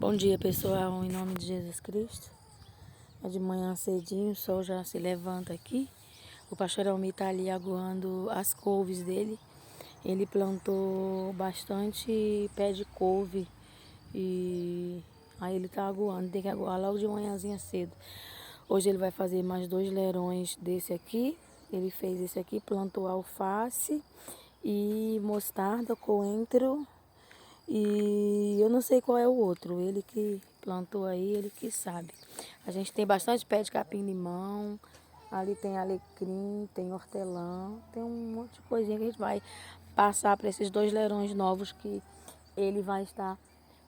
Bom dia, pessoal, em nome de Jesus Cristo. É de manhã cedinho, o sol já se levanta aqui. O pastor Almir está ali aguando as couves dele. Ele plantou bastante pé de couve e aí ele está aguando. Tem que aguar logo de manhãzinha cedo. Hoje ele vai fazer mais 2 leirões desse aqui. Ele fez esse aqui, plantou alface e mostarda, coentro. E eu não sei qual é o outro, ele que plantou aí, ele que sabe. A gente tem bastante pé de capim-limão, ali tem alecrim, tem hortelã, tem um monte de coisinha que a gente vai passar para esses 2 leirões novos que ele vai estar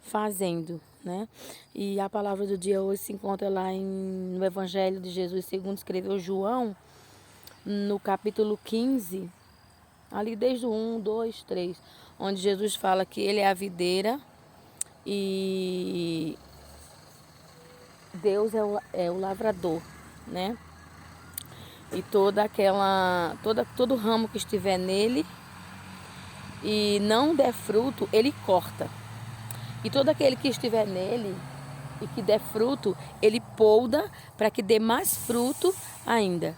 fazendo, né? E a palavra do dia hoje se encontra lá no Evangelho de Jesus, segundo escreveu João, no capítulo 15, ali desde o 1, 2, 3, onde Jesus fala que ele é a videira e Deus é o lavrador, né? E todo ramo que estiver nele e não der fruto, ele corta. E todo aquele que estiver nele e que der fruto, ele polda para que dê mais fruto ainda.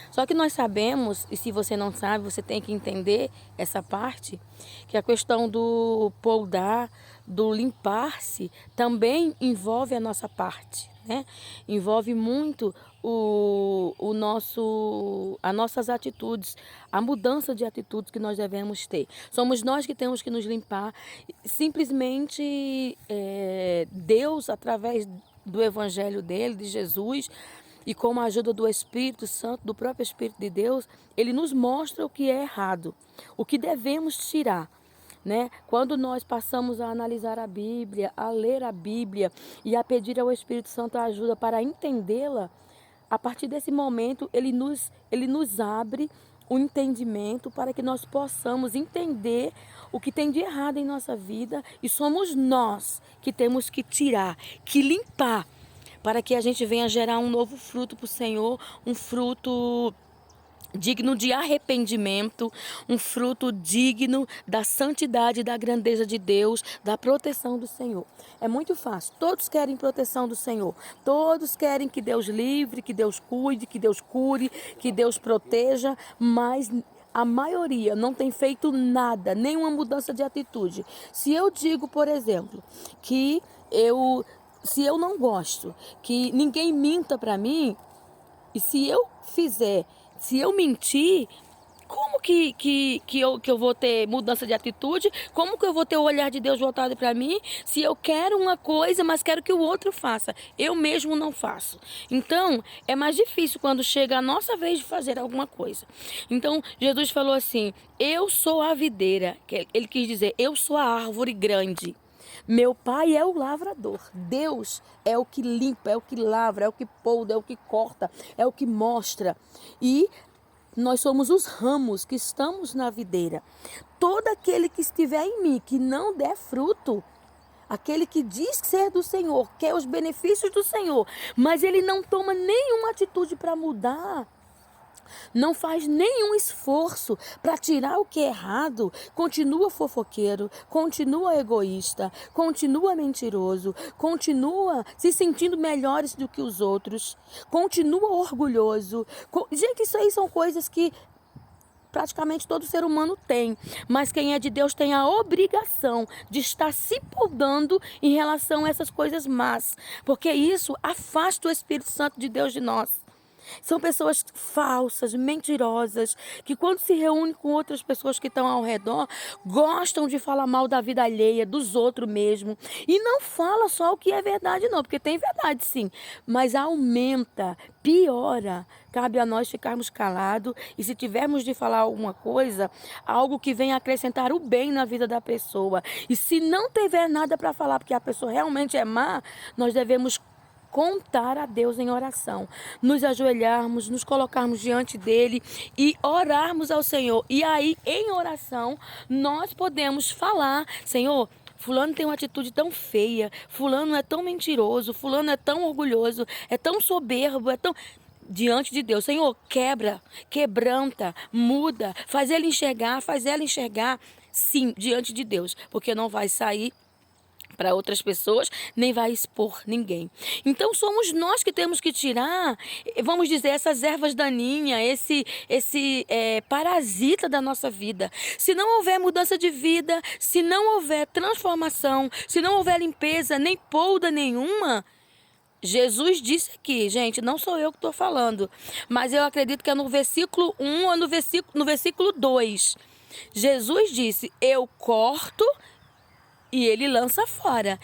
Só que nós sabemos, e se você não sabe, você tem que entender essa parte, que a questão do poldar, do limpar-se, também envolve a nossa parte, né? Envolve muito as nossas atitudes, a mudança de atitudes que nós devemos ter. Somos nós que temos que nos limpar. Simplesmente Deus, através do evangelho dele, de Jesus, e com a ajuda do Espírito Santo, do próprio Espírito de Deus, ele nos mostra o que é errado, o que devemos tirar, né? Quando nós passamos a analisar a Bíblia, a ler a Bíblia e a pedir ao Espírito Santo a ajuda para entendê-la, a partir desse momento ele nos abre o entendimento para que nós possamos entender o que tem de errado em nossa vida e somos nós que temos que tirar, que limpar, para que a gente venha gerar um novo fruto para o Senhor, um fruto digno de arrependimento, um fruto digno da santidade, da grandeza de Deus, da proteção do Senhor. É muito fácil, todos querem proteção do Senhor, todos querem que Deus livre, que Deus cuide, que Deus cure, que Deus proteja, mas a maioria não tem feito nada, nenhuma mudança de atitude. Se eu digo, por exemplo, que se eu não gosto que ninguém minta para mim, e se eu mentir, como que eu vou ter mudança de atitude? Como que eu vou ter o olhar de Deus voltado para mim? Se eu quero uma coisa, mas quero que o outro faça, eu mesmo não faço. Então, é mais difícil quando chega a nossa vez de fazer alguma coisa. Então, Jesus falou assim, eu sou a videira. Ele quis dizer, eu sou a árvore grande. Meu pai é o lavrador. Deus é o que limpa, é o que lavra, é o que polda, é o que corta, é o que mostra. E nós somos os ramos que estamos na videira. Todo aquele que estiver em mim, que não der fruto, aquele que diz ser do Senhor, quer os benefícios do Senhor, mas ele não toma nenhuma atitude para mudar, não faz nenhum esforço para tirar o que é errado, continua fofoqueiro, continua egoísta, continua mentiroso, continua se sentindo melhores do que os outros, continua orgulhoso. Gente, isso aí são coisas que praticamente todo ser humano tem, mas quem é de Deus tem a obrigação de estar se podando em relação a essas coisas más, porque isso afasta o Espírito Santo de Deus de nós. São pessoas falsas, mentirosas, que quando se reúnem com outras pessoas que estão ao redor, gostam de falar mal da vida alheia, dos outros mesmo. E não fala só o que é verdade não, porque tem verdade sim, mas aumenta, piora. Cabe a nós ficarmos calados e se tivermos de falar alguma coisa, algo que venha acrescentar o bem na vida da pessoa. E se não tiver nada para falar, porque a pessoa realmente é má, nós devemos contar a Deus em oração, nos ajoelharmos, nos colocarmos diante dele e orarmos ao Senhor. E aí, em oração, nós podemos falar, Senhor, fulano tem uma atitude tão feia, fulano é tão mentiroso, fulano é tão orgulhoso, é tão soberbo, é tão... Diante de Deus, Senhor, quebra, quebranta, muda, faz ele enxergar, faz ela enxergar, sim, diante de Deus, porque não vai sair para outras pessoas, nem vai expor ninguém. Então somos nós que temos que tirar, vamos dizer, essas ervas daninhas, esse parasita da nossa vida. Se não houver mudança de vida, se não houver transformação, se não houver limpeza, nem polda nenhuma, Jesus disse aqui, gente, não sou eu que estou falando, mas eu acredito que é no versículo 1 ou no versículo 2. Jesus disse, eu corto e ele lança fora.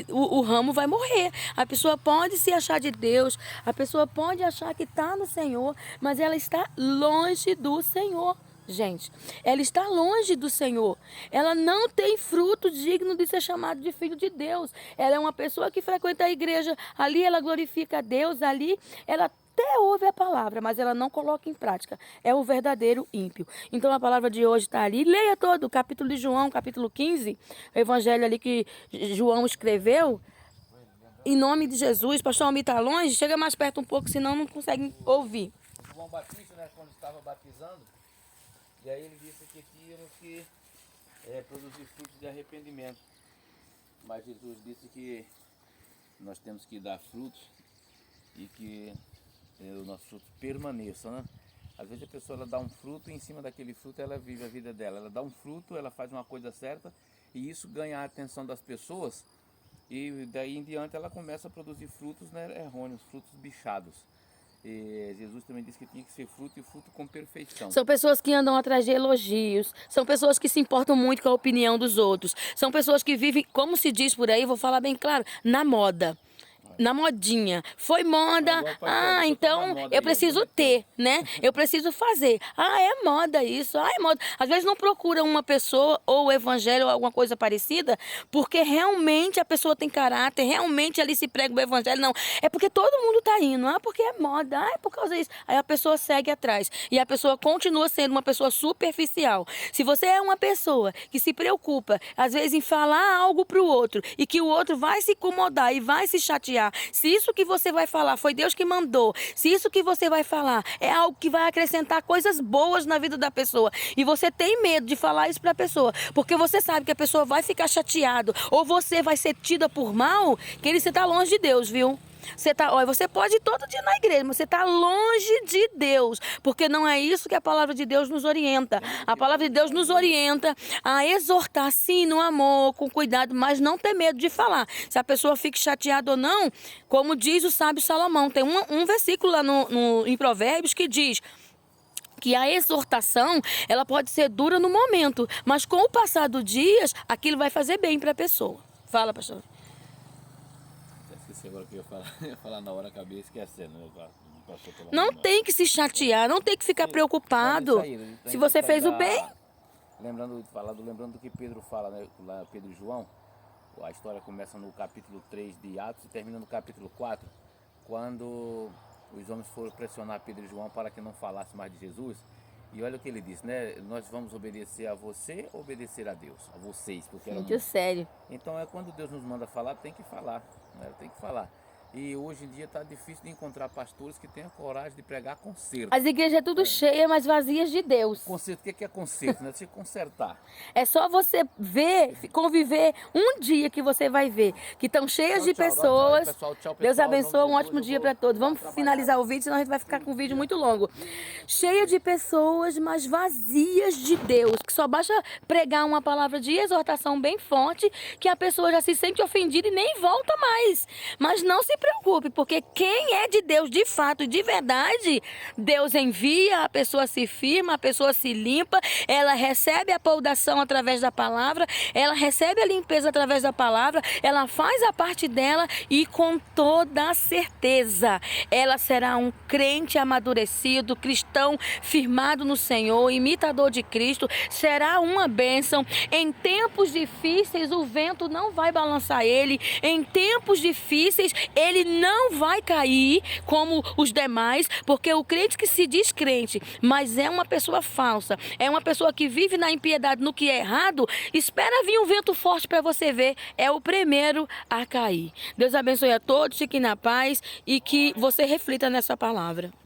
O ramo vai morrer. A pessoa pode se achar de Deus, a pessoa pode achar que está no Senhor, mas ela está longe do Senhor. Gente, ela está longe do Senhor. Ela não tem fruto digno de ser chamado de filho de Deus. Ela é uma pessoa que frequenta a igreja. Ali ela glorifica a Deus. Ali ela até ouve a palavra, mas ela não coloca em prática. É o verdadeiro ímpio. Então a palavra de hoje está ali. Leia todo o capítulo de João, capítulo 15. O evangelho ali que João escreveu. Em nome de Jesus. Pastor Almir está longe? Chega mais perto um pouco, senão não consegue ouvir. João Batista, né, quando estava batizando, e aí ele disse que tínhamos que produzir frutos de arrependimento. Mas Jesus disse que nós temos que dar frutos e que o nosso fruto permaneça, né? Às vezes a pessoa ela dá um fruto e em cima daquele fruto ela vive a vida dela. Ela dá um fruto, ela faz uma coisa certa e isso ganha a atenção das pessoas e daí em diante ela começa a produzir frutos, né, errôneos, frutos bichados. E Jesus também disse que tinha que ser fruto e fruto com perfeição. São pessoas que andam atrás de elogios, são pessoas que se importam muito com a opinião dos outros, são pessoas que vivem, como se diz por aí, vou falar bem claro, na moda. Na modinha. Foi moda. Então eu preciso ter, né? Eu preciso fazer. É moda isso. É moda. Às vezes não procura uma pessoa ou o evangelho ou alguma coisa parecida, porque realmente a pessoa tem caráter, realmente ali se prega o evangelho. Não, é porque todo mundo tá indo. Porque é moda. É por causa disso. Aí a pessoa segue atrás. E a pessoa continua sendo uma pessoa superficial. Se você é uma pessoa que se preocupa, às vezes, em falar algo pro outro e que o outro vai se incomodar e vai se chatear, se isso que você vai falar foi Deus que mandou, se isso que você vai falar é algo que vai acrescentar coisas boas na vida da pessoa e você tem medo de falar isso para a pessoa, porque você sabe que a pessoa vai ficar chateada ou você vai ser tida por mal, que você está longe de Deus, viu? Você pode ir todo dia na igreja, mas você está longe de Deus, porque não é isso que a palavra de Deus nos orienta. A palavra de Deus nos orienta a exortar, sim, no amor, com cuidado, mas não ter medo de falar. Se a pessoa fica chateada ou não, como diz o sábio Salomão, tem um versículo lá em Provérbios que diz que a exortação, ela pode ser dura no momento, mas com o passar dos dias, aquilo vai fazer bem para a pessoa. Fala, pastor. Esqueci agora o que eu ia falar na hora, acabei esquecendo. Não tem que se chatear, não tem que ficar preocupado. Se você fez o bem. Lembrando do que Pedro fala, né? Lá, Pedro e João, a história começa no capítulo 3 de Atos e termina no capítulo 4, quando os homens foram pressionar Pedro e João para que não falasse mais de Jesus. E olha o que ele disse, né? Nós vamos obedecer a você ou obedecer a Deus? A vocês, porque Gente, sério. Então quando Deus nos manda falar, tem que falar, né? Tem que falar. E hoje em dia está difícil de encontrar pastores que tenham coragem de pregar conserto. As igrejas é tudo cheias, mas vazias de Deus. Conserto, o que é conserto? Né? Você consertar. É só você ver, conviver um dia que você vai ver que estão cheias de pessoas. Pessoal, tchau, Deus abençoe, um ótimo dia para todos. Vamos finalizar o vídeo, senão a gente vai ficar com um vídeo muito longo. Cheia de pessoas, mas vazias de Deus. Que só basta pregar uma palavra de exortação bem forte, que a pessoa já se sente ofendida e nem volta mais. Mas não se preocupe, porque quem é de Deus de fato e de verdade, Deus envia, a pessoa se firma, a pessoa se limpa, ela recebe a poldação através da palavra, ela recebe a limpeza através da palavra, ela faz a parte dela e com toda a certeza ela será um crente amadurecido, cristão firmado no Senhor, imitador de Cristo, será uma bênção. Em tempos difíceis o vento não vai balançar ele, em tempos difíceis ele não vai cair como os demais, porque o crente que se diz crente, mas é uma pessoa falsa, é uma pessoa que vive na impiedade, no que é errado, espera vir um vento forte para você ver, é o primeiro a cair. Deus abençoe a todos, fiquem na paz e que você reflita nessa palavra.